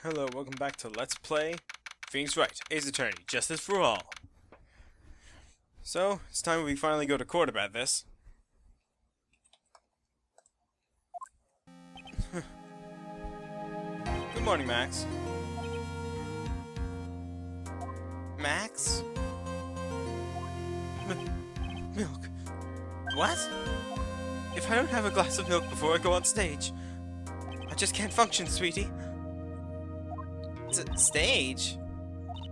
Hello, welcome back to Let's Play Wright, Ace Attorney, Justice for All. So, it's time we finally go to court about this. Good morning, Max. Max? Milk. What? If I don't have a glass of milk before I go on stage, I just can't function, sweetie. Stage?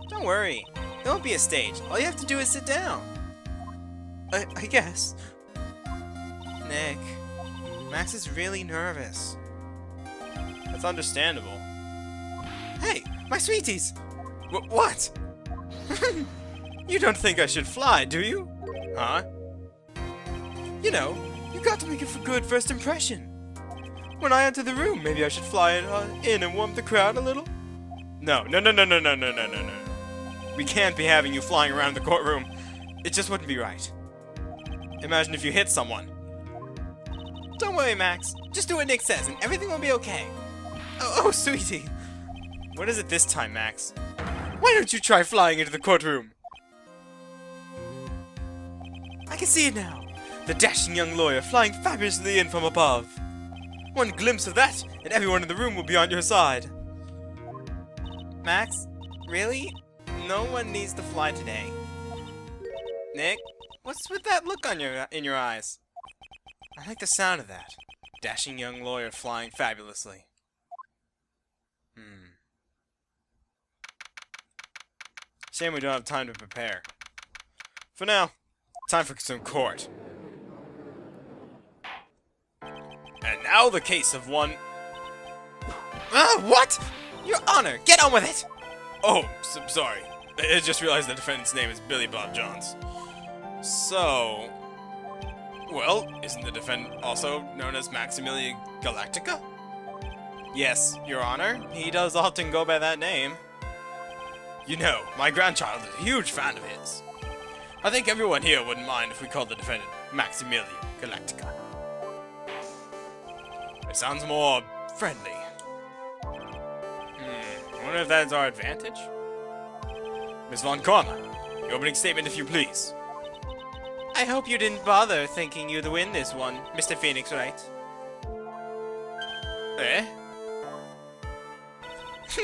Don't worry. There won't be a stage. All you have to do is sit down. I guess. Nick, Max is really nervous. That's understandable. Hey, my sweeties! What? You don't think I should fly, do you? Huh? You know, you got to make a good first impression. When I enter the room, maybe I should fly in and warm the crowd a little? No. We can't be having you flying around the courtroom. It just wouldn't be right. Imagine if you hit someone. Don't worry, Max. Just do what Nick says and everything will be okay. Oh, sweetie. What is it this time, Max? Why don't you try flying into the courtroom? I can see it now. The dashing young lawyer flying fabulously in from above. One glimpse of that, and everyone in the room will be on your side. Max, really? No one needs to fly today. Nick, what's with that look on in your eyes? I like the sound of that. Dashing young lawyer flying fabulously. Shame we don't have time to prepare. For now, time for some court. And now the case of one... what? Your Honor, get on with it! Oh, sorry. I just realized the defendant's name is Billy Bob Johns. So... Well, isn't the defendant also known as Maximilian Galactica? Yes, Your Honor. He does often go by that name. You know, my grandchild is a huge fan of his. I think everyone here wouldn't mind if we called the defendant Maximilian Galactica. It sounds more friendly. I wonder if that is our advantage? Miss Von Karma, your opening statement if you please. I hope you didn't bother thinking you'd win this one, Mr. Phoenix, Wright? Eh?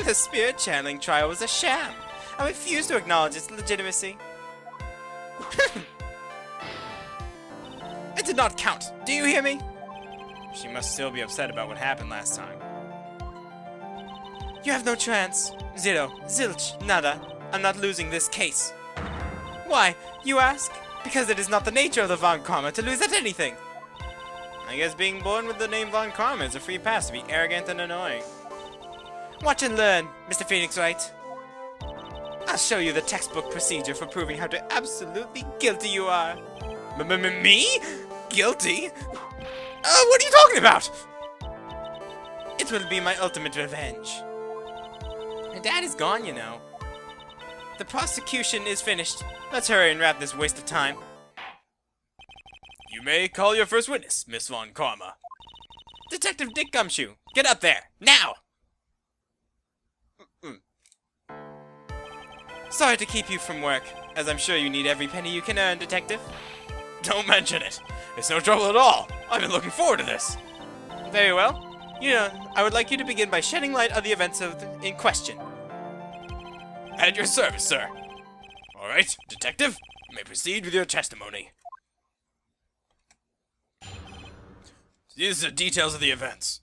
The spirit channeling trial was a sham. I refuse to acknowledge its legitimacy. It did not count. Do you hear me? She must still be upset about what happened last time. You have no chance. Zero. Zilch. Nada. I'm not losing this case. Why, you ask? Because it is not the nature of the Von Karma to lose at anything. I guess being born with the name Von Karma is a free pass to be arrogant and annoying. Watch and learn, Mr. Phoenix Wright. I'll show you the textbook procedure for proving how absolutely guilty you are. Me? Guilty? What are you talking about? It will be my ultimate revenge. My dad is gone, you know. The prosecution is finished. Let's hurry and wrap this waste of time. You may call your first witness, Miss Von Karma. Detective Dick Gumshoe, get up there, now! Sorry to keep you from work, as I'm sure you need every penny you can earn, Detective. Don't mention it. It's no trouble at all. I've been looking forward to this. Very well. You know, I would like you to begin by shedding light on the events in question. At your service, sir. All right, Detective, you may proceed with your testimony. These are the details of the events.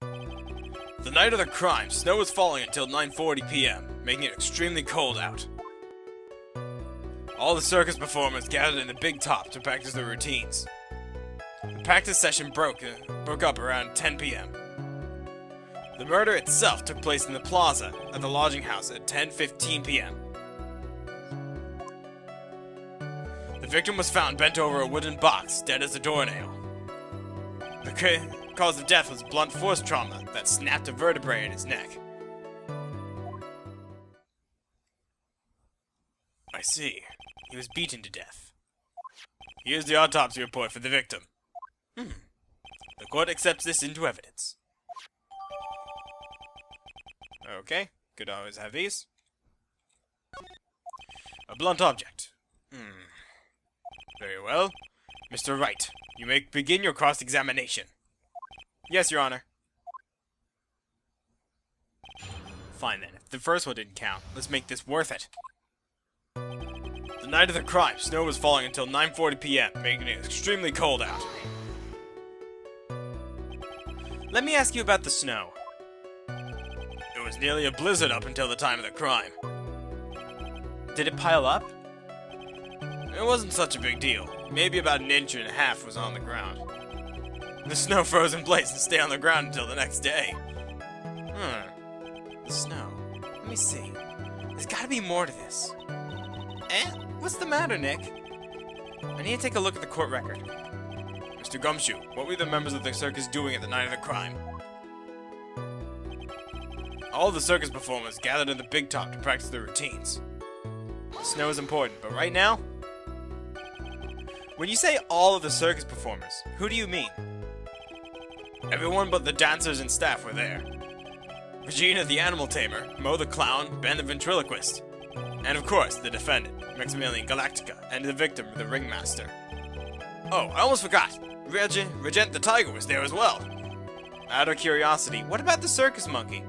The night of the crime, snow was falling until 9:40 p.m., making it extremely cold out. All the circus performers gathered in the big top to practice their routines. The practice session broke up around 10 p.m. The murder itself took place in the plaza at the lodging house at 10:15 p.m. The victim was found bent over a wooden box, dead as a doornail. The cause of death was blunt force trauma that snapped a vertebrae in his neck. I see. He was beaten to death. Here's the autopsy report for the victim. The court accepts this into evidence. Okay, could always have these. A blunt object. Very well. Mr. Wright, you may begin your cross-examination. Yes, Your Honor. Fine then, if the first one didn't count, let's make this worth it. The night of the crime, snow was falling until 9:40 p.m., making it extremely cold out. Let me ask you about the snow. It was nearly a blizzard up until the time of the crime. Did it pile up? It wasn't such a big deal. Maybe about 1.5 inches was on the ground. The snow froze in place and stayed on the ground until the next day. The snow. Let me see. There's gotta be more to this. What's the matter, Nick? I need to take a look at the court record. Mr. Gumshoe, what were the members of the circus doing at the night of the crime? All of the circus performers gathered in the big top to practice their routines. The snow is important, but right now? When you say all of the circus performers, who do you mean? Everyone but the dancers and staff were there. Regina the animal tamer, Mo the clown, Ben the ventriloquist, and of course the defendant, Maximilian Galactica, and the victim, the ringmaster. Oh, I almost forgot! Regent the tiger was there as well. Out of curiosity, what about the circus monkey?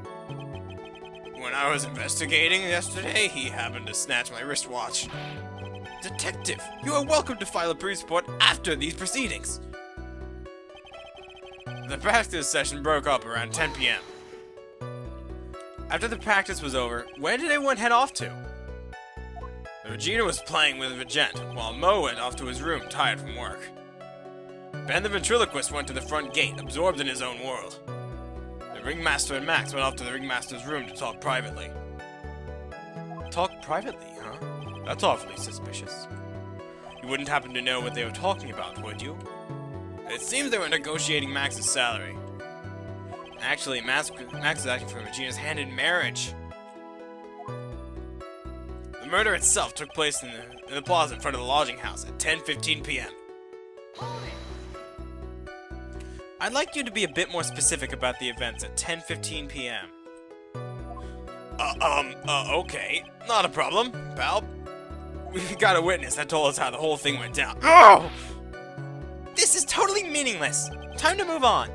When I was investigating yesterday, he happened to snatch my wristwatch. Detective, you are welcome to file a police report after these proceedings. The practice session broke up around 10 p.m. After the practice was over, where did everyone head off to? Regina was playing with Regent, while Mo went off to his room, tired from work. Ben the ventriloquist went to the front gate, absorbed in his own world. The ringmaster and Max went off to the ringmaster's room to talk privately. Talk privately, huh? That's awfully suspicious. You wouldn't happen to know what they were talking about, would you? It seems they were negotiating Max's salary. Actually, Max is asking for Regina's hand in marriage. The murder itself took place in the plaza in front of the lodging house at 10:15 p.m. I'd like you to be a bit more specific about the events at 10:15 p.m. Okay. Not a problem, pal. We got a witness that told us how the whole thing went down. Oh! This is totally meaningless. Time to move on.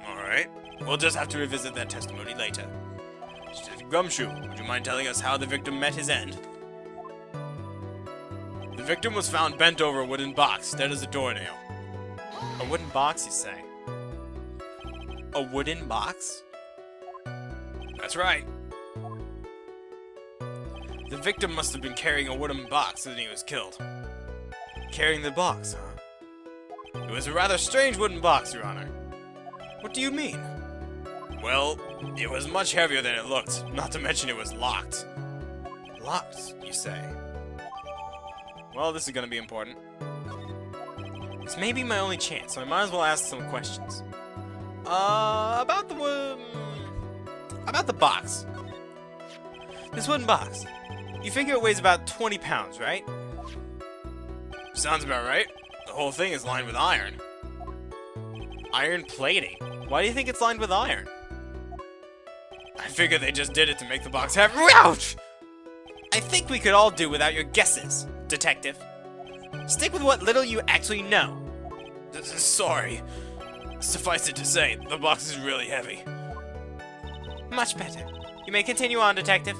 Alright. We'll just have to revisit that testimony later. Gumshoe, would you mind telling us how the victim met his end? The victim was found bent over a wooden box, dead as a doornail. A wooden box, you say? A wooden box? That's right. The victim must have been carrying a wooden box when he was killed. Carrying the box, huh? It was a rather strange wooden box, Your Honor. What do you mean? Well, it was much heavier than it looked, not to mention it was locked. Locked, you say? Well, this is gonna be important. This may be my only chance, so I might as well ask some questions. About the box. This wooden box. You figure it weighs about 20 pounds, right? Sounds about right. The whole thing is lined with iron. Iron plating? Why do you think it's lined with iron? I figure they just did it to make the box heavy. Ouch! I think we could all do without your guesses, detective. Stick with what little you actually know. Sorry. Suffice it to say, the box is really heavy. Much better. You may continue on, detective.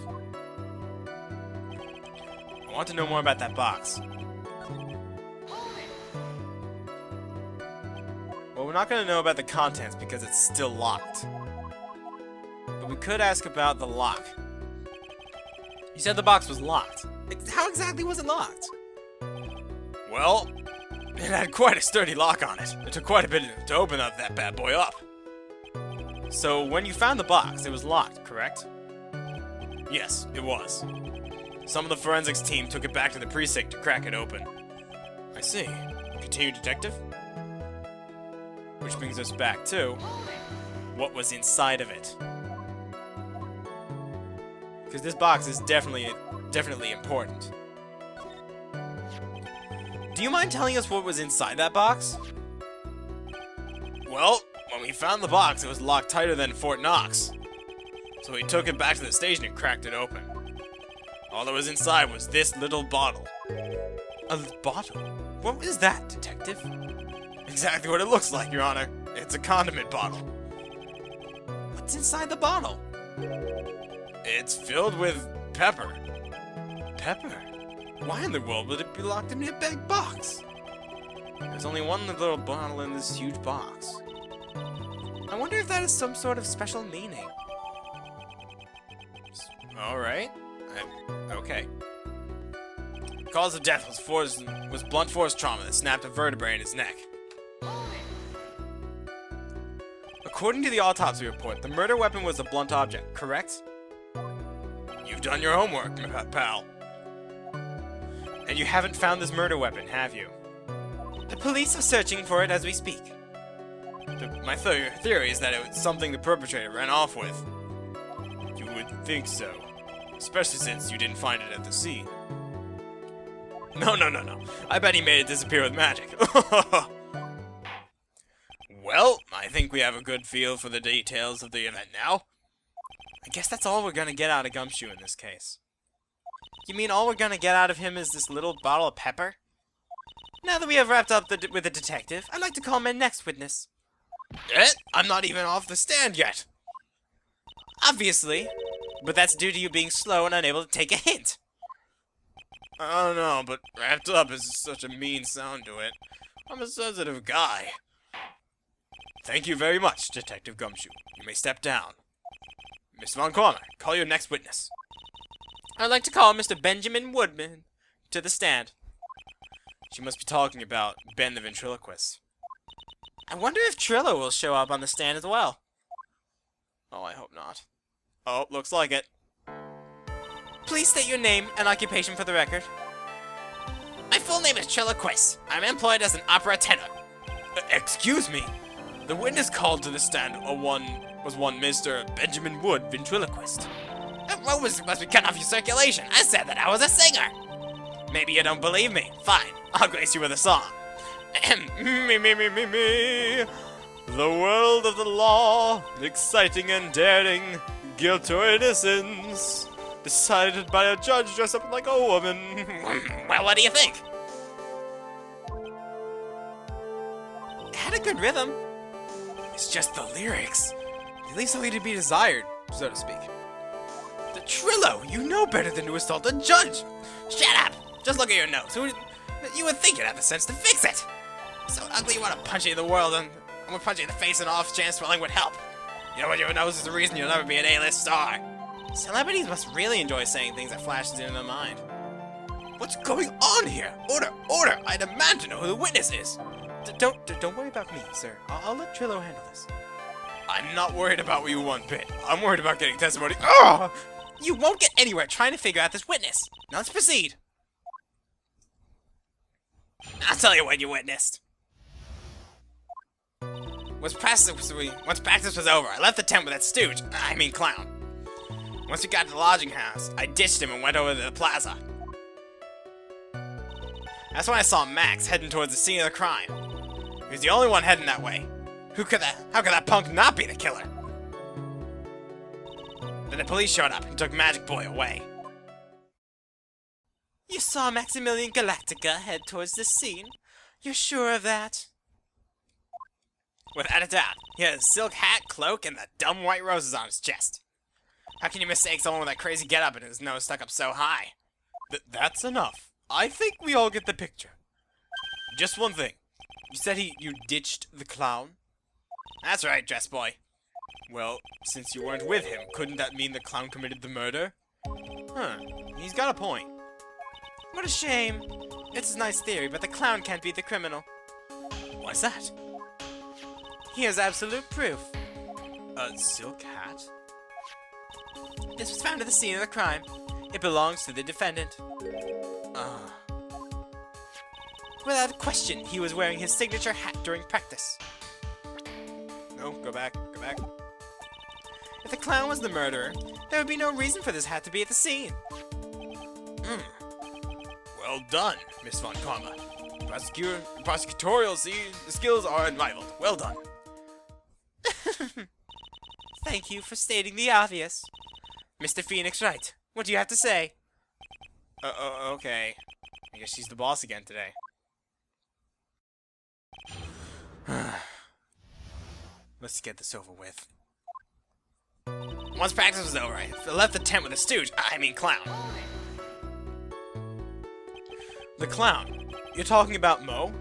I want to know more about that box. Well, we're not going to know about the contents because it's still locked. But we could ask about the lock. You said the box was locked. How exactly was it locked? Well, it had quite a sturdy lock on it. It took quite a bit to open up that bad boy up. So, when you found the box, it was locked, correct? Yes, it was. Some of the forensics team took it back to the precinct to crack it open. I see. Continue, detective? Which brings us back to what was inside of it. Because this box is definitely important. Do you mind telling us what was inside that box? Well, when we found the box, it was locked tighter than Fort Knox. So he took it back to the station and cracked it open. All that was inside was this little bottle. A bottle? What is that, detective? Exactly what it looks like, Your Honor. It's a condiment bottle. What's inside the bottle? It's filled with pepper. Pepper? Why in the world would it be locked in a big box? There's only one little bottle in this huge box. I wonder if that has some sort of special meaning. Alright. Okay. Cause of death was blunt force trauma that snapped a vertebrae in his neck. According to the autopsy report, the murder weapon was a blunt object, correct? You've done your homework, pal. And you haven't found this murder weapon, have you? The police are searching for it as we speak. My theory is that it was something the perpetrator ran off with. You would think so. Especially since you didn't find it at the scene. No. I bet he made it disappear with magic. Well, I think we have a good feel for the details of the event now. I guess that's all we're gonna get out of Gumshoe in this case. You mean all we're gonna get out of him is this little bottle of pepper? Now that we have wrapped up with the detective, I'd like to call my next witness. I'm not even off the stand yet. Obviously, but that's due to you being slow and unable to take a hint. I don't know, but wrapped up is such a mean sound to it. I'm a sensitive guy. Thank you very much, Detective Gumshoe. You may step down. Miss Von Karma, call your next witness. I'd like to call Mr. Benjamin Woodman to the stand. She must be talking about Ben the ventriloquist. I wonder if Trillo will show up on the stand as well. Oh, I hope not. Oh, looks like it. Please state your name and occupation for the record. My full name is Trillo Quiz. I'm employed as an opera tenor. Excuse me. The witness called to the stand was one Mr. Benjamin Wood, ventriloquist. That must be cut off your circulation. I said that I was a singer. Maybe you don't believe me. Fine, I'll grace you with a song. Me. The world of the law, exciting and daring, guilt or innocence, decided by a judge dressed up like a woman. Well, what do you think? It had a good rhythm. It's just the lyrics. They leave something to be desired, so to speak. The Trillo, you know better than to assault a judge. Shut up. Just look at your nose. You would think you'd have the sense to fix it. So ugly you want to punch you in the world, and I'm gonna punch you in the face and off chance swelling would help. You know what, your nose is the reason you'll never be an A-list star. Celebrities must really enjoy saying things that flashes into their mind. What's going on here? Order! I demand to know who the witness is. Don't worry about me, sir. I'll let Trillo handle this. I'm not worried about you one bit. I'm worried about getting testimony. Ugh! You won't get anywhere trying to figure out this witness. Now let's proceed. I'll tell you what you witnessed. Once practice was over, I left the tent with that stooge. I mean clown. Once we got to the lodging house, I ditched him and went over to the plaza. That's when I saw Max heading towards the scene of the crime. He was the only one heading that way. How could that punk not be the killer? Then the police showed up and took Magic Boy away. You saw Maximilian Galactica head towards the scene? You're sure of that? Without a doubt. He had a silk hat, cloak, and the dumb white roses on his chest. How can you mistake someone with that crazy getup and his nose stuck up so high? That's enough. I think we all get the picture. Just one thing. You said you ditched the clown? That's right, dress boy. Well, since you weren't with him, couldn't that mean the clown committed the murder? Huh, he's got a point. What a shame. It's a nice theory, but the clown can't be the criminal. Why's that? Here's absolute proof. A silk hat? This was found at the scene of the crime. It belongs to the defendant. Without question, he was wearing his signature hat during practice. No, go back. If the clown was the murderer, there would be no reason for this hat to be at the scene. Well done, Miss Von Karma. Prosecutorial skills are unrivaled. Well done. Thank you for stating the obvious. Mr. Phoenix Wright, what do you have to say? Okay. I guess she's the boss again today. Let's get this over with. Once practice was over, I left the tent with a stooge. I mean clown. The clown? You're talking about Mo?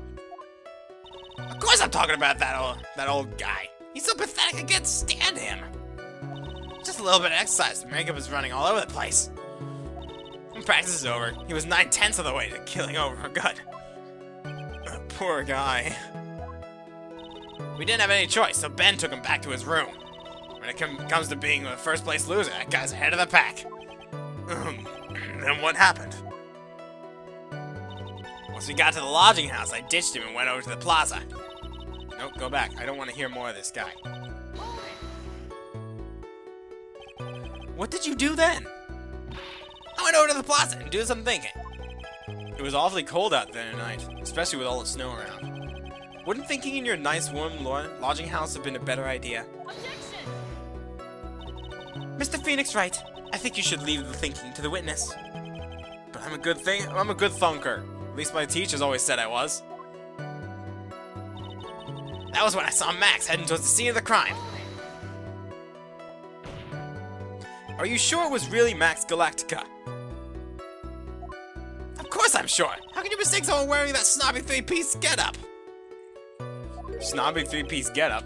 Of course I'm talking about that old guy. He's so pathetic I can't stand him. Just a little bit of exercise. The makeup is running all over the place. When practice is over, he was 9/10 of the way to killing over for good. Poor guy. We didn't have any choice, so Ben took him back to his room. When it comes to being a first place loser, that guy's ahead of the pack. Then what happened? Once we got to the lodging house, I ditched him and went over to the plaza. Nope, go back. I don't want to hear more of this guy. What did you do then? I went over to the plaza and did some thinking. It was awfully cold out there tonight, especially with all the snow around. Wouldn't thinking in your nice warm lodging house have been a better idea? Objection! Mr. Phoenix Wright, I think you should leave the thinking to the witness. But I'm a good thunker. At least my teachers always said I was. That was when I saw Max heading towards the scene of the crime. Are you sure it was really Max Galactica? Of course I'm sure! How can you mistake someone wearing that snobby three-piece getup? Snobby three-piece getup?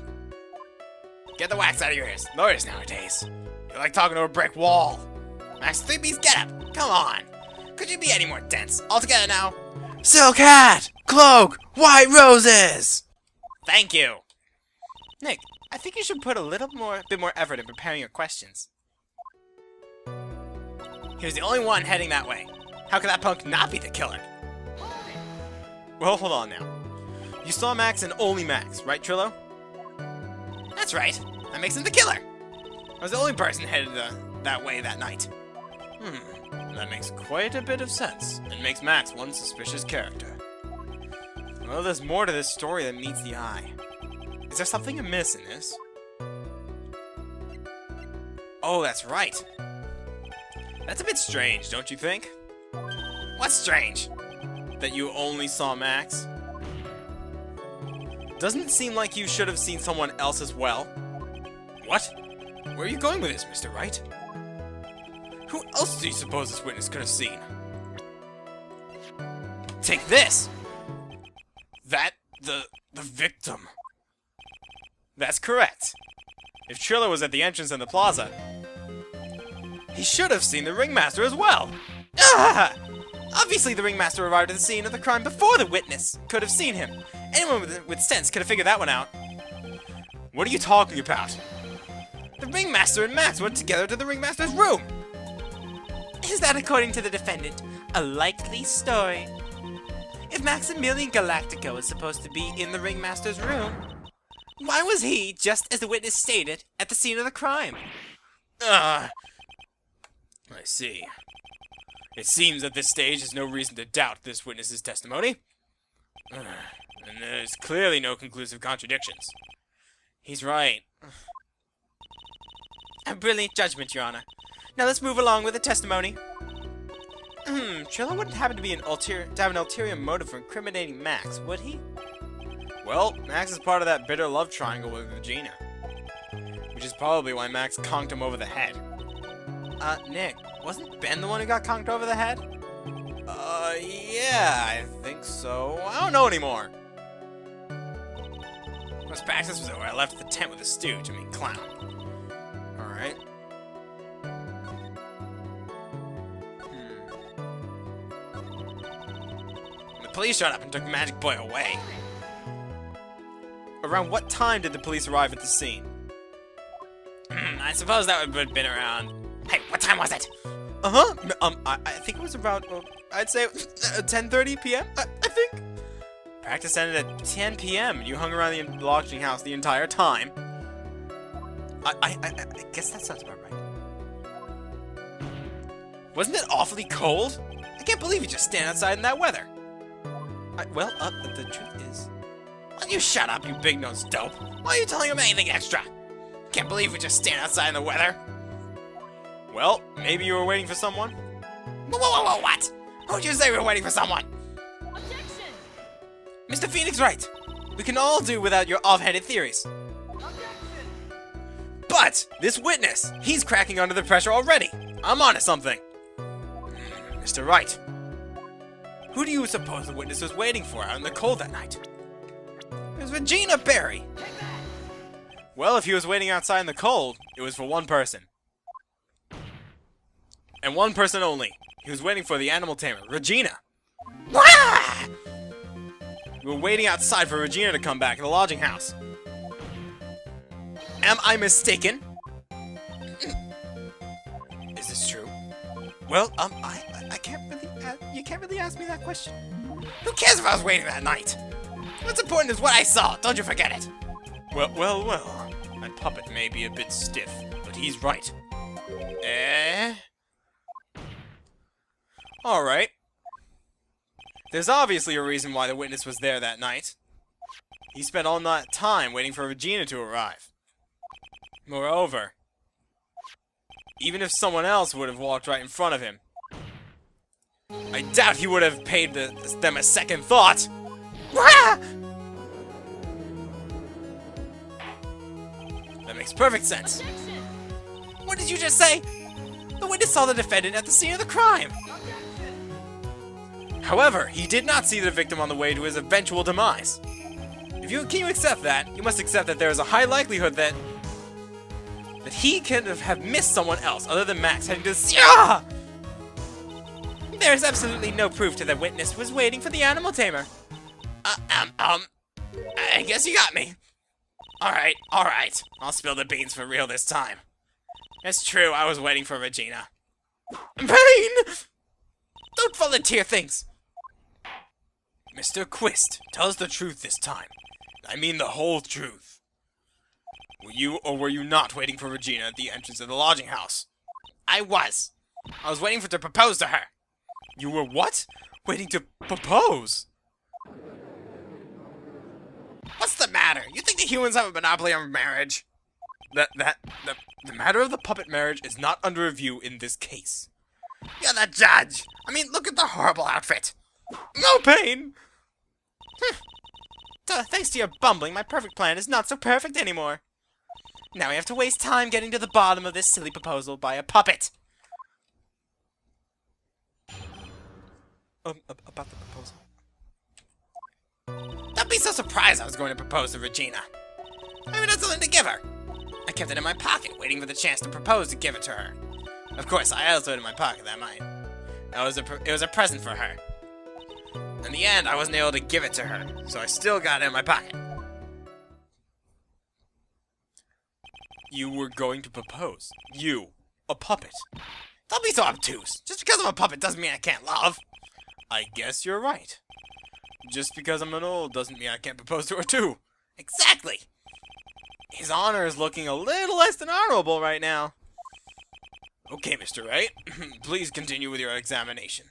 Get the wax out of your ears. Lawyers nowadays. You're like talking to a brick wall. Max three-piece getup! Come on! Could you be any more dense? All together now? Silk hat! Cloak! White roses! Thank you! Nick, I think you should put a bit more effort in preparing your questions. He was the only one heading that way. How could that punk not be the killer? Well, hold on now. You saw Max and only Max, right, Trillo? That's right. That makes him the killer. I was the only person headed that way that night. That makes quite a bit of sense, and makes Max one suspicious character. Well, there's more to this story than meets the eye. Is there something amiss in this? Oh, that's right. That's a bit strange, don't you think? What's strange? That you only saw Max? Doesn't it seem like you should have seen someone else as well? What? Where are you going with this, Mr. Wright? Who else do you suppose this witness could have seen? Take this! The victim. That's correct. If Trillo was at the entrance in the plaza, he should have seen the ringmaster as well. Ah! Obviously the ringmaster arrived at the scene of the crime before the witness could have seen him. Anyone with sense could have figured that one out. What are you talking about? The ringmaster and Max went together to the ringmaster's room. Is that, according to the defendant, a likely story? If Maximilian Galactica was supposed to be in the ringmaster's room, why was he, just as the witness stated, at the scene of the crime? I see. It seems at this stage there's no reason to doubt this witness's testimony. And there's clearly no conclusive contradictions. He's right. A brilliant judgment, Your Honor. Now let's move along with the testimony. Trillo wouldn't happen to be to have an ulterior motive for incriminating Max, would he? Well, Max is part of that bitter love triangle with Regina. Which is probably why Max conked him over the head. Nick, wasn't Ben the one who got conked over the head? Yeah, I think so. I don't know anymore. Once practice was over, I left the tent with the stooge, clown. Alright. The police showed up and took Magic Boy away. Around what time did the police arrive at the scene? I suppose that would have been around... Hey, what time was it? I think it was about, I'd say 10:30 p.m., I think. Practice ended at 10 p.m. You hung around the lodging house the entire time. I guess that sounds about right. Wasn't it awfully cold? I can't believe you just stand outside in that weather. The truth is... Why don't you shut up, you big-nosed dope? Why are you telling him anything extra? Can't believe we just stand outside in the weather. Well, maybe you were waiting for someone? Whoa, what? Who'd you say we were waiting for someone? Objection! Mr. Phoenix Wright, we can all do without your off-handed theories. Objection! But this witness, he's cracking under the pressure already. I'm onto something. Mr. Wright, who do you suppose the witness was waiting for out in the cold that night? It was Regina Barry. Take that! Well, if he was waiting outside in the cold, it was for one person. And one person only. He was waiting for the animal tamer, Regina. Wah! We were waiting outside for Regina to come back in the lodging house. Am I mistaken? Is this true? Well, I can't really, you can't really ask me that question. Who cares if I was waiting that night? What's important is what I saw, don't you forget it. Well, that puppet may be a bit stiff, but he's right. Alright. There's obviously a reason why the witness was there that night. He spent all that time waiting for Regina to arrive. Moreover, even if someone else would have walked right in front of him, I doubt he would have paid them a second thought. That makes perfect sense. Objection! What did you just say? The witness saw the defendant at the scene of the crime. Objection! However, he did not see the victim on the way to his eventual demise. Can you accept that? You must accept that there is a high likelihood that he could have missed someone else other than Max heading to the There is absolutely no proof to the witness was waiting for the animal tamer. I guess you got me. Alright. I'll spill the beans for real this time. It's true, I was waiting for Regina. Pain! Don't volunteer things! Mr. Quist, tell us the truth this time. I mean the whole truth. Were you or were you not waiting for Regina at the entrance of the lodging house? I was. I was waiting for to propose to her. You were what? Waiting to propose? What's the matter? You think the humans have a monopoly on marriage? The matter of the puppet marriage is not under review in this case. You're the judge! I mean, look at the horrible outfit! No pain! Thanks to your bumbling, my perfect plan is not so perfect anymore. Now we have to waste time getting to the bottom of this silly proposal by a puppet. About the proposal? Don't be so surprised I was going to propose to Regina. I even had something to give her. I kept it in my pocket, waiting for the chance to propose to give it to her. Of course, I also had it in my pocket that night. It was a present for her. In the end, I wasn't able to give it to her, so I still got it in my pocket. You were going to propose. You, a puppet. Don't be so obtuse. Just because I'm a puppet doesn't mean I can't love. I guess you're right. Just because I'm an old doesn't mean I can't propose to her too. Exactly. His honor is looking a little less than honorable right now. Okay, Mr. Wright. Please continue with your examination.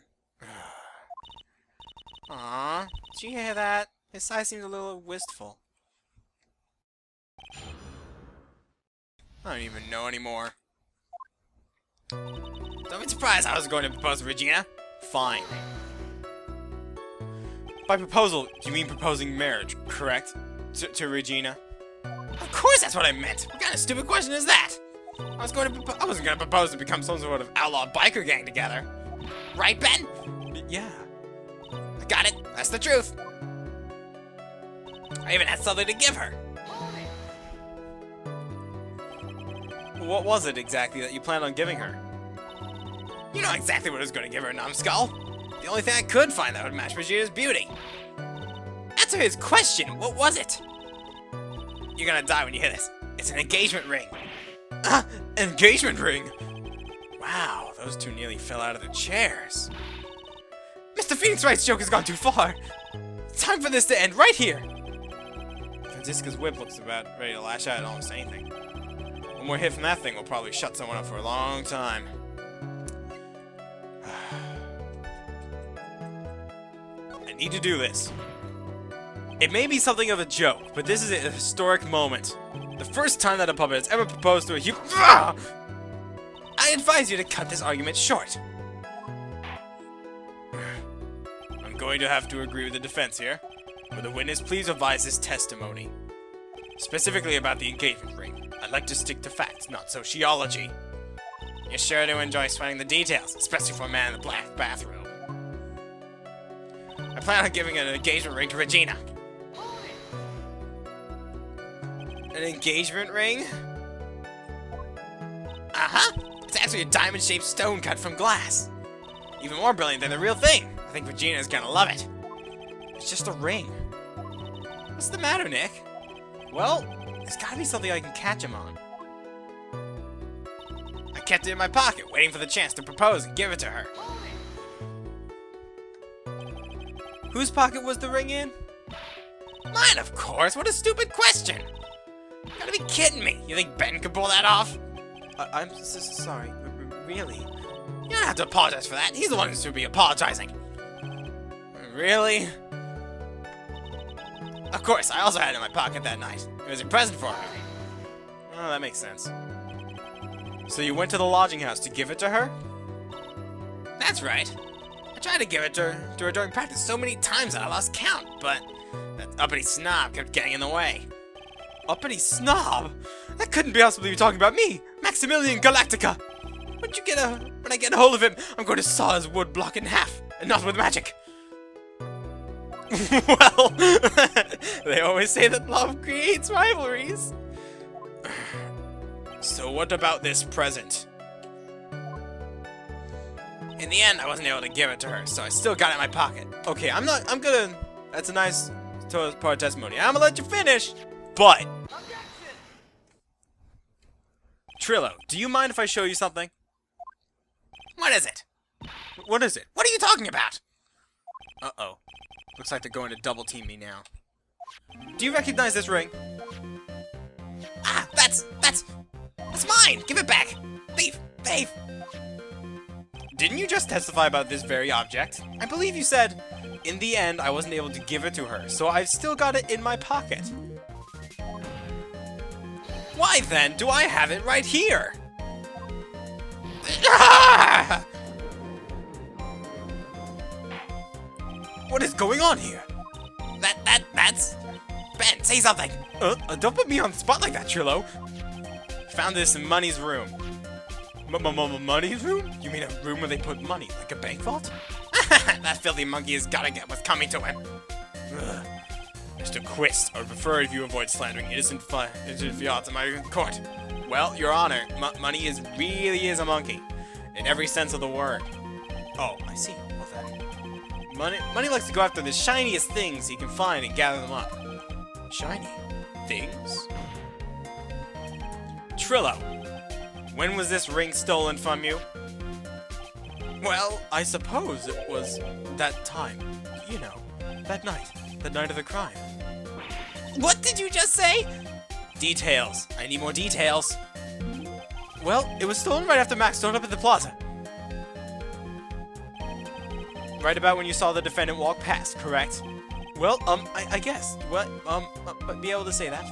Aww, did you hear that? His eye seems a little wistful. I don't even know anymore. Don't be surprised I was going to propose to Regina. Fine. By proposal, you mean proposing marriage, correct? To Regina? Of course that's what I meant! What kind of stupid question is that? I wasn't going to propose to become some sort of outlaw biker gang together. Right, Ben? Yeah. I got it. That's the truth. I even had something to give her. What was it exactly that you planned on giving her? You know exactly what I was going to give her, numbskull. The only thing I could find that would match Regina's beauty. Answer his question. What was it? You're gonna die when you hear this. It's an engagement ring. Engagement ring? Wow, those two nearly fell out of their chairs. Mr. Phoenix Wright's joke has gone too far. It's time for this to end right here. Franziska's whip looks about ready to lash out at almost anything. One more hit from that thing will probably shut someone up for a long time. I need to do this. It may be something of a joke, but this is a historic moment. The first time that a puppet has ever proposed to a human... I advise you to cut this argument short. I'm going to have to agree with the defense here. Will the witness please revise his testimony? Specifically about the engagement ring. I'd like to stick to facts, not sociology. You're sure to enjoy sweating the details, especially for a man in the black bathrobe. I plan on giving an engagement ring to Regina. An engagement ring? Uh-huh! It's actually a diamond-shaped stone cut from glass. Even more brilliant than the real thing. I think Regina's gonna love it. It's just a ring. What's the matter, Nick? Well, there's gotta be something I can catch him on. I kept it in my pocket, waiting for the chance to propose and give it to her. Whose pocket was the ring in? Mine, of course! What a stupid question! You gotta be kidding me! You think Ben could pull that off? I'm sorry. Really? You don't have to apologize for that. He's the one who should be apologizing. Really? Of course, I also had it in my pocket that night. It was a present for her. Oh, that makes sense. So you went to the lodging house to give it to her? That's right. I tried to give it to her during practice so many times that I lost count, but that uppity snob kept getting in the way. Uppity snob? That couldn't possibly be talking about me, Maximilian Galactica! When I get a hold of him, I'm going to saw his wood block in half, and not with magic. Well, they always say that love creates rivalries. So what about this present? In the end, I wasn't able to give it to her, so I still got it in my pocket. Okay, that's a nice part of testimony. I'm gonna let you finish, but... Objection! Trillo, do you mind if I show you something? What is it? What is it? What are you talking about? Uh-oh. Looks like they're going to double team me now. Do you recognize this ring? Ah, that's mine! Give it back! Thief! Thief! Didn't you just testify about this very object? I believe you said, in the end, I wasn't able to give it to her, so I've still got it in my pocket. Why then do I have it right here? Ah! What is going on here? That's... Ben, say something! Don't put me on the spot like that, Trillo! Found this in Money's room. Money's room? You mean a room where they put money, like a bank vault? That filthy monkey has gotta get what's coming to him. Ugh. Mr. Quist, I would prefer if you avoid slandering innocent fiats in my court. Well, Your Honor, Money really is a monkey, in every sense of the word. Oh, I see. Well then. Money likes to go after the shiniest things he can find and gather them up. Shiny things? Trillo, when was this ring stolen from you? Well, I suppose it was that time. You know, that night. The night of the crime. What did you just say? Details. I need more details. Well, it was stolen right after Max showed up at the plaza. Right about when you saw the defendant walk past, correct? Well, I guess. What, be able to say that?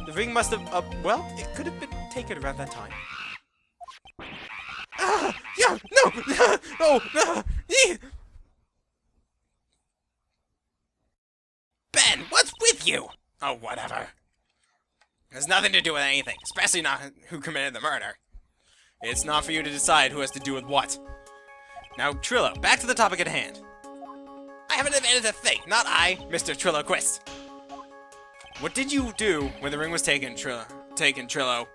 The ring must have, well, it could have been taken around that time. Ah! Yeah! No! No! Ben, what's with you? Oh, whatever. It has nothing to do with anything, especially not who committed the murder. It's not for you to decide who has to do with what. Now, Trillo, back to the topic at hand. I haven't admitted a thing, not I, Mr. Trillo Quist. What did you do when the ring was taken, Trillo?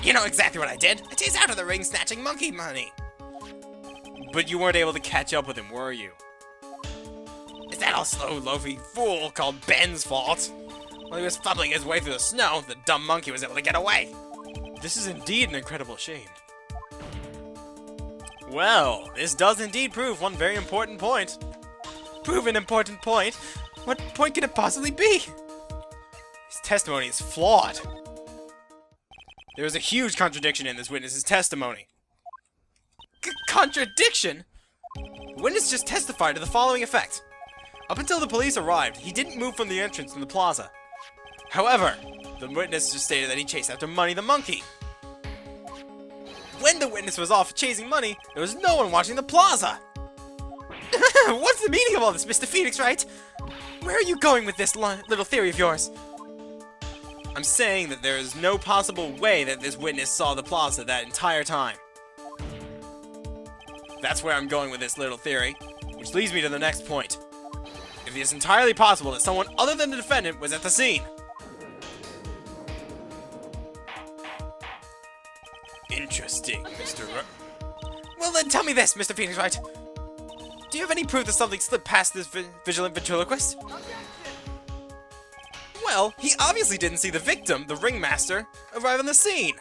You know exactly what I did. I chased after the ring, snatching monkey money. But you weren't able to catch up with him, were you? Is that all slow, loafy fool called Ben's fault? While he was fumbling his way through the snow, the dumb monkey was able to get away. This is indeed an incredible shame. Well, this does indeed prove one very important point. Prove an important point? What point could it possibly be? His testimony is flawed. There is a huge contradiction in this witness's testimony. Contradiction? The witness just testified to the following effect. Up until the police arrived, he didn't move from the entrance in the plaza. However, The witness just stated that he chased after Money the monkey. When the witness was off chasing Money, there was no one watching the plaza. What's the meaning of all this, Mr. Phoenix Wright? Where are you going with this little theory of yours? I'm saying that there is no possible way that this witness saw the plaza that entire time. That's where I'm going with this little theory, which leads me to the next point. It is entirely possible that someone other than the defendant was at the scene. Interesting, Mr. Well then, tell me this, Mr. Phoenix Wright. Do you have any proof that something slipped past this vigilant ventriloquist? Objection! Well, he obviously didn't see the victim, the ringmaster, arrive on the scene.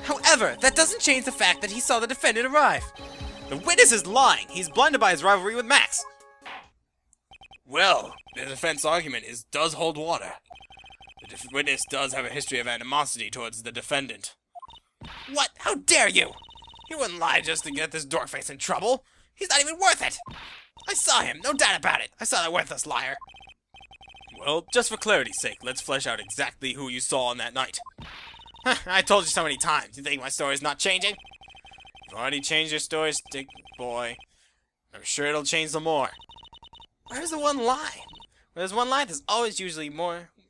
However, that doesn't change the fact that he saw the defendant arrive. The witness is lying. He's blinded by his rivalry with Max. Well, the defense argument does hold water. The witness does have a history of animosity towards the defendant. What? How dare you? He wouldn't lie just to get this dorkface in trouble. He's not even worth it. I saw him, no doubt about it. I saw that worthless liar. Well, just for clarity's sake, let's flesh out exactly who you saw on that night. I told you so many times. You think my story's not changing? You've already changed your story, stick boy. I'm sure it'll change some more. Where's the one lie? Where there's one lie, there's always usually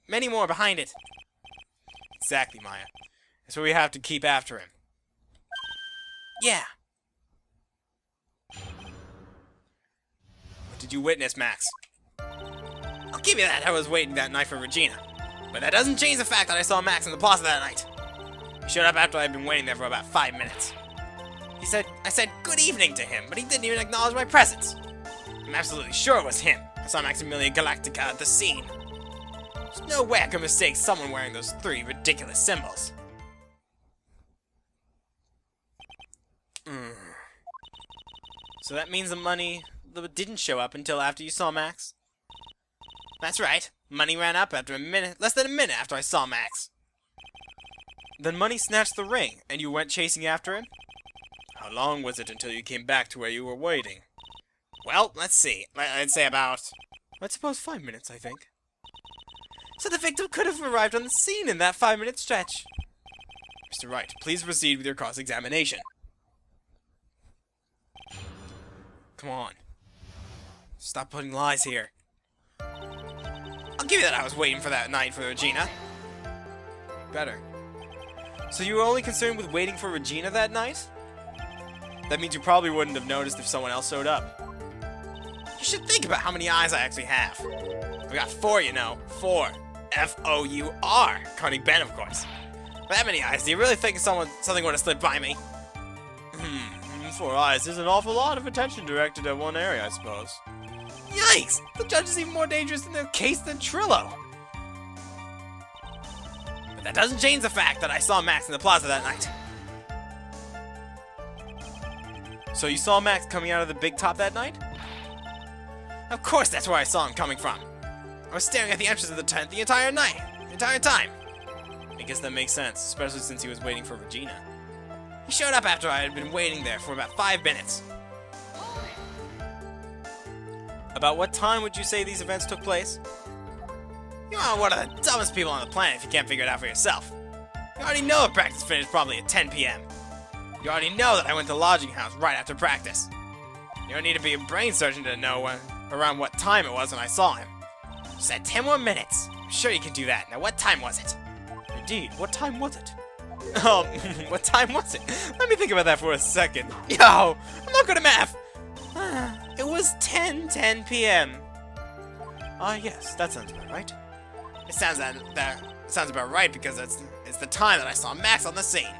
many more behind it. Exactly, Maya. That's where we have to keep after him. Yeah. What did you witness, Max? I'll give you that. I was waiting that night for Regina. But that doesn't change the fact that I saw Max in the plaza that night. He showed up after I'd been waiting there for about 5 minutes. I said good evening to him, but he didn't even acknowledge my presence. I'm absolutely sure it was him. I saw Maximilian Galactica at the scene. There's no way I could mistake someone wearing those 3 ridiculous symbols. So that means the money didn't show up until after you saw Max? That's right. Money ran up after less than a minute after I saw Max. Then Money snatched the ring, and you went chasing after him? How long was it until you came back to where you were waiting? Well, let's see. I'd say about... let's suppose 5 minutes, I think. So the victim could have arrived on the scene in that 5-minute stretch. Mr. Wright, please proceed with your cross-examination. Come on. Stop putting lies here. I'll give you that I was waiting for that night for Regina. Better. So you were only concerned with waiting for Regina that night? That means you probably wouldn't have noticed if someone else showed up. You should think about how many eyes I actually have. We got 4, you know. 4. F-O-U-R. Counting Ben, of course. With that many eyes, do you really think something would have slipped by me? 4 eyes is an awful lot of attention directed at one area, I suppose. Yikes! The judge is even more dangerous in the case than Trillo. But that doesn't change the fact that I saw Max in the plaza that night. So you saw Max coming out of the big top that night? Of course that's where I saw him coming from. I was staring at the entrance of the tent the entire night. The entire time. I guess that makes sense, especially since he was waiting for Regina. He showed up after I had been waiting there for about 5 minutes. About what time would you say these events took place? You are one of the dumbest people on the planet if you can't figure it out for yourself. You already know that practice finished probably at 10 p.m. You already know that I went to the lodging house right after practice. You don't need to be a brain surgeon to know around what time it was when I saw him. You said 10 more minutes. I'm sure you can do that. Now what time was it? Indeed, what time was it? What time was it? Let me think about that for a second. Yo, I'm not good at math. It was 10 p.m. Yes, that sounds about right. It sounds about right because it's the time that I saw Max on the scene.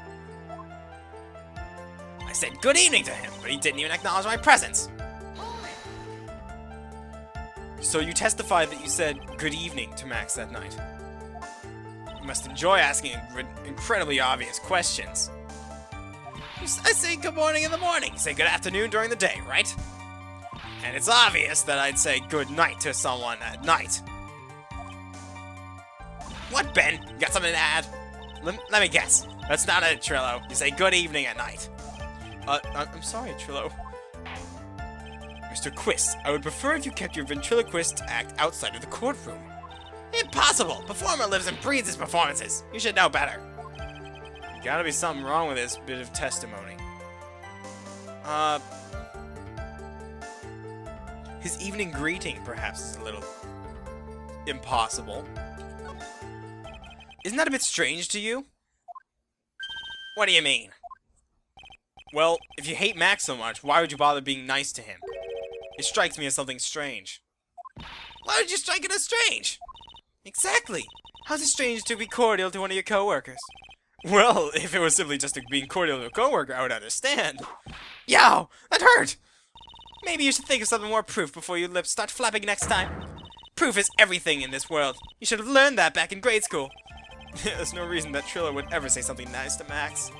I said good evening to him, but he didn't even acknowledge my presence. So you testified that you said good evening to Max that night. You must enjoy asking incredibly obvious questions. I say good morning in the morning. You say good afternoon during the day, right? And it's obvious that I'd say good night to someone at night. What, Ben? You got something to add? Let me guess. That's not it, Trillo. You say good evening at night. I'm sorry, Trillo. Mr. Quist, I would prefer if you kept your ventriloquist act outside of the courtroom. Impossible! Performer lives and breathes his performances. You should know better. Gotta be something wrong with this bit of testimony. His evening greeting, perhaps, is a little impossible. Isn't that a bit strange to you? What do you mean? Well, if you hate Max so much, why would you bother being nice to him? It strikes me as something strange. Why would you strike it as strange? Exactly. How's it strange to be cordial to one of your coworkers? Well, if it was simply just being cordial to a coworker, I would understand. Yow! That hurt! Maybe you should think of something more proof before your lips start flapping next time. Proof is everything in this world. You should have learned that back in grade school. There's no reason that Triller would ever say something nice to Max.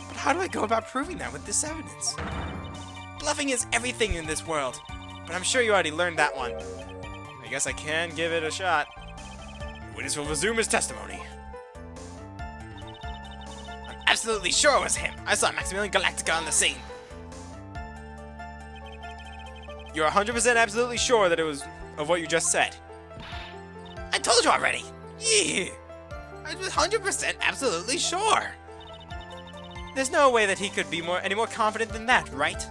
But how do I go about proving that with this evidence? Bluffing is everything in this world. But I'm sure you already learned that one. I guess I can give it a shot. The witness will resume his testimony. I'm absolutely sure it was him. I saw Maximilian Galactica on the scene. You're 100% absolutely sure that it was of what you just said? I told you already. Yeah. I was 100% absolutely sure. There's no way that he could be any more confident than that, right?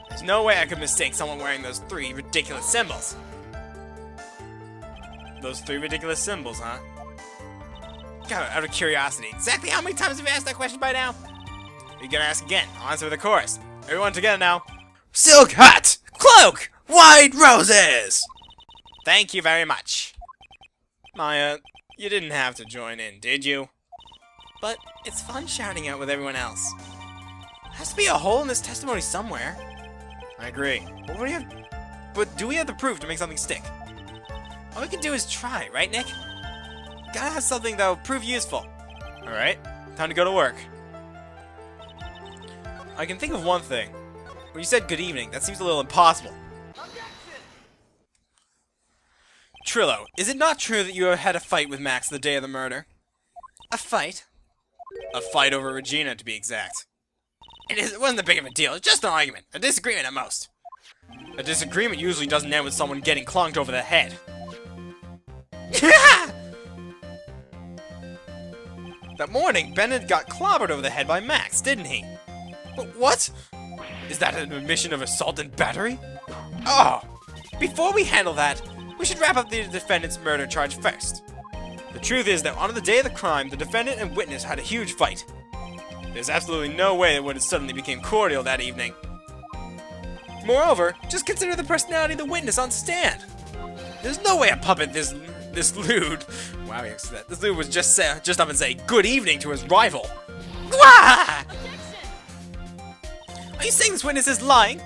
There's no way I could mistake someone wearing those 3 ridiculous symbols. Those 3 ridiculous symbols, huh? God, out of curiosity, exactly how many times have you asked that question by now? You're gonna ask again. I'll answer with a chorus. Everyone together now. Silk hat! Cloak! White roses! Thank you very much. Maya, you didn't have to join in, did you? But it's fun shouting out with everyone else. There has to be a hole in this testimony somewhere. I agree. But do we have the proof to make something stick? All we can do is try, right, Nick? Gotta have something that'll prove useful. Alright, time to go to work. I can think of one thing. When you said good evening, that seems a little impossible. Trillo, is it not true that you had a fight with Max the day of the murder? A fight? A fight over Regina, to be exact. It wasn't that big of a deal, it's just an argument. A disagreement at most. A disagreement usually doesn't end with someone getting clunked over the head. That morning, Bennett got clobbered over the head by Max, didn't he? What? Is that an admission of assault and battery? Oh! Before we handle that, we should wrap up the defendant's murder charge first. The truth is that on the day of the crime, the defendant and witness had a huge fight. There's absolutely no way it would have suddenly became cordial that evening. Moreover, just consider the personality of the witness on stand. There's no way a puppet this lewd... Wow, this lewd was just up and say good evening to his rival. Wah! Are you saying this witness is lying?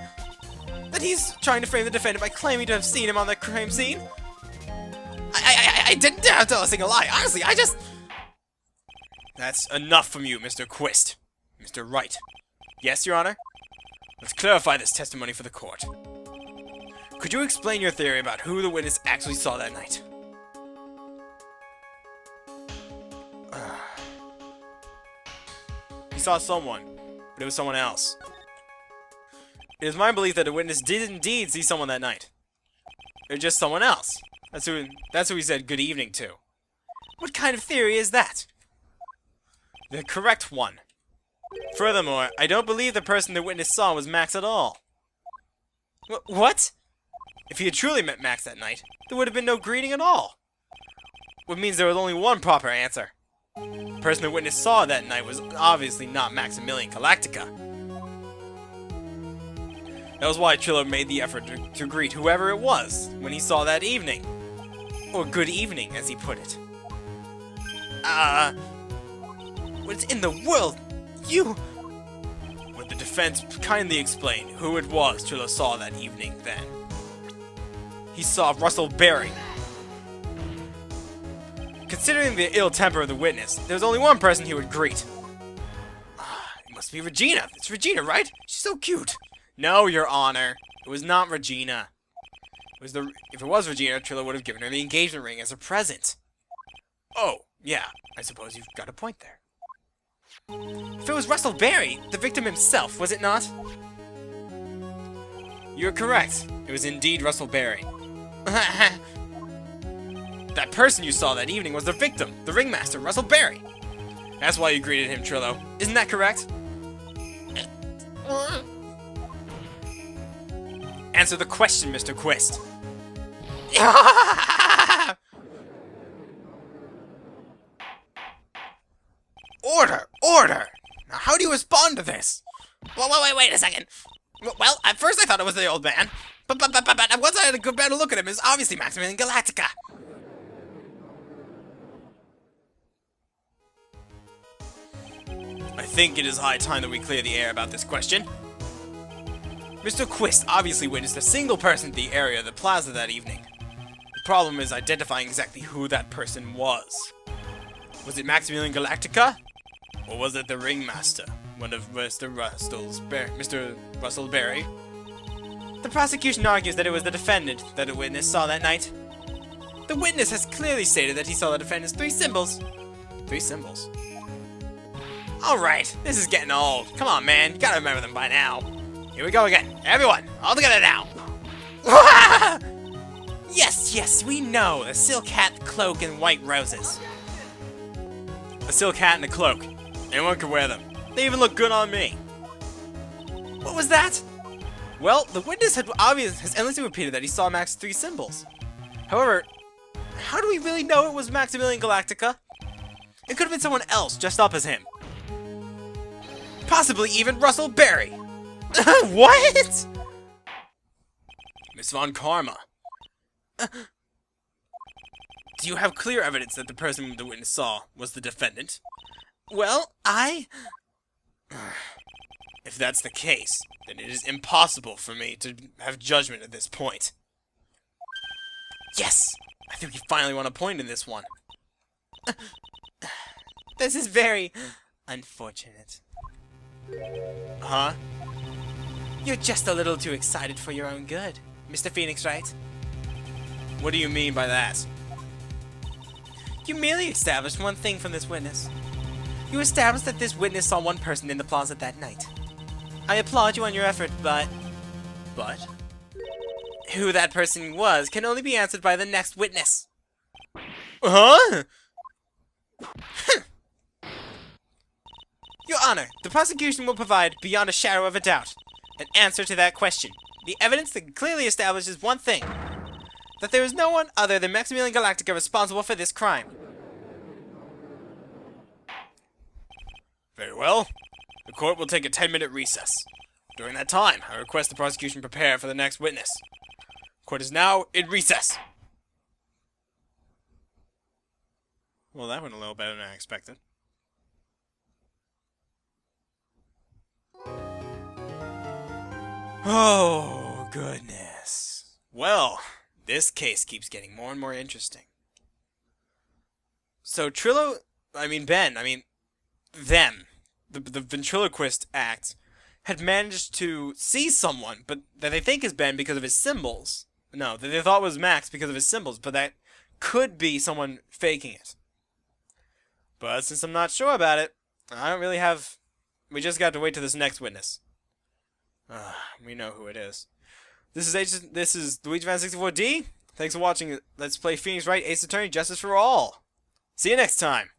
That he's trying to frame the defendant by claiming to have seen him on the crime scene? I didn't dare tell a single lie. Honestly, I just... That's enough from you, Mr. Quist. Mr. Wright. Yes, Your Honor? Let's clarify this testimony for the court. Could you explain your theory about who the witness actually saw that night? He saw someone, but it was someone else. It is my belief that the witness did indeed see someone that night. Or just someone else. That's who he said good evening to. What kind of theory is that? The correct one. Furthermore, I don't believe the person the witness saw was Max at all. What? If he had truly met Max that night, there would have been no greeting at all. Which means there was only one proper answer. The person the witness saw that night was obviously not Maximilian Galactica. That was why Trillo made the effort to greet whoever it was when he saw that evening. Or good evening, as he put it. What in the world? You... Would the defense kindly explain who it was Trillo saw that evening, then? He saw Russell Berry. Considering the ill temper of the witness, there's only one person he would greet. It must be Regina. It's Regina, right? She's so cute. No, Your Honor. It was not Regina. If it was Regina, Trillo would have given her the engagement ring as a present. Oh, yeah. I suppose you've got a point there. If it was Russell Berry, the victim himself, was it not? You're correct. It was indeed Russell Berry. person you saw that evening was the victim, the ringmaster, Russell Berry. That's why you greeted him, Trillo. Isn't that correct? Answer the question, Mr. Quist. Order! Order! Now, how do you respond to this? Well, wait a second. Well, at first I thought it was the old man, but once I had a good better look at him, it's obviously Maximilian Galactica. I think it is high time that we clear the air about this question. Mr. Quist obviously witnessed a single person in the area of the plaza that evening. The problem is identifying exactly who that person was. Was it Maximilian Galactica? Or was it the ringmaster, one of Mr. Russell Berry? The prosecution argues that it was the defendant that a witness saw that night. The witness has clearly stated that he saw the defendant's 3 symbols. 3 symbols? Alright, this is getting old. Come on, man, you gotta remember them by now. Here we go again. Everyone, all together now. Yes, we know. A silk hat, cloak, and white roses. A silk hat and a cloak. Anyone can wear them. They even look good on me. What was that? Well, the witness has endlessly repeated that he saw Max's 3 symbols. However, how do we really know it was Maximilian Galactica? It could have been someone else dressed up as him. Possibly even Russell Berry. What? Miss Von Karma. Do you have clear evidence that the person the witness saw was the defendant? Well, If that's the case, then it is impossible for me to have judgment at this point. Yes! I think we finally won a point in this one. This is very unfortunate. Huh? You're just a little too excited for your own good, Mr. Phoenix Wright. What do you mean by that? You merely established one thing from this witness. You established that this witness saw one person in the plaza that night. I applaud you on your effort, but... But? Who that person was can only be answered by the next witness. Huh? Your Honor, the prosecution will provide, beyond a shadow of a doubt, an answer to that question. The evidence that clearly establishes one thing. That there is no one other than Maximilian Galactica responsible for this crime. Very well. The court will take a 10-minute recess. During that time, I request the prosecution prepare for the next witness. Court is now in recess. Well, that went a little better than I expected. Oh, goodness. Well, this case keeps getting more and more interesting. So them, the ventriloquist act, had managed to see someone, but that they think is Ben because of his symbols. No, that they thought was Max because of his symbols, but that could be someone faking it. But since I'm not sure about it, I don't really have... We just got to wait till this next witness. We know who it is. This is Luigi Fan 64D. Thanks for watching Let's Play Phoenix Wright Ace Attorney Justice for All. See you next time.